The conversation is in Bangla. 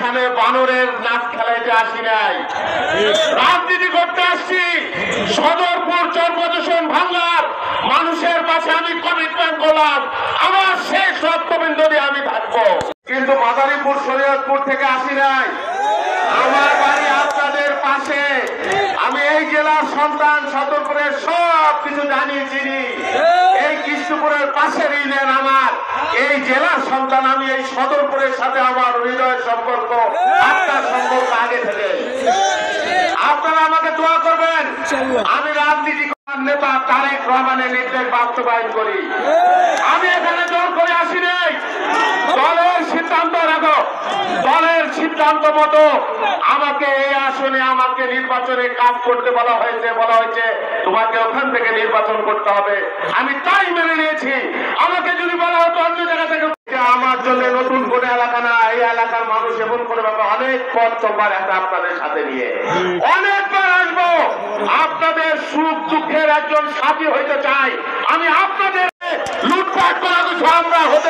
এখানে বানরের নাচ খেলাইতে আসি নাই, রাজনীতি করতে আসছি। সদরপুর চরপদূষণ ভাঙ্গার মানুষের পাশে আমি কমিটমেন্ট করলাম, আমার শেষ রক্তবিন্দু দিয়ে আমি থাকবো। কিন্তু মাদারীপুর শরীয়তপুর থেকে আসি নাই, আমার বাড়ি আপনাদের পাশে। আমি এই জেলার সন্তান, সদরপুরের সব কিছু জানি চিনি। এই কৃষ্ণপুরের পাশের ইউনিয়ন আমার, এই জেলার সন্তান আমি। এই সদরপুরের সাথে আমার হৃদয়ের সম্পর্ক, আত্মার সম্পর্ক আগে থেকে। আপনারা আমাকে দোয়া করবেন, আমি রাজনীতি করার নেতা তারেক রহমানের নির্দেশ বাস্তবায়ন করি। আমি এখানে জোর করে আসি নাই, দলের সিদ্ধান্ত রাখো, দলের সিদ্ধান্ত মতো আমাকে এই আসনে আমাকে নির্বাচনে কাজ করতে বলা হয়েছে তোমাকে ওখান থেকে নির্বাচন করতে হবে। আমি তাই মেনে নিয়েছি। আমাকে যদি বলা হতো অন্য জায়গা থেকে, আমার জন্য নতুন কোন এলাকা না, এই এলাকার মানুষ এমন করে ভাবে অনেক পথ চলবার একটা আপনাদের সাথে নিয়ে অনেকবার আসবো। আপনাদের সুখ দুঃখের একজন সাথী হইতে চাই। আমি আপনাদের লুটপাট করা কিছু আমরা হতে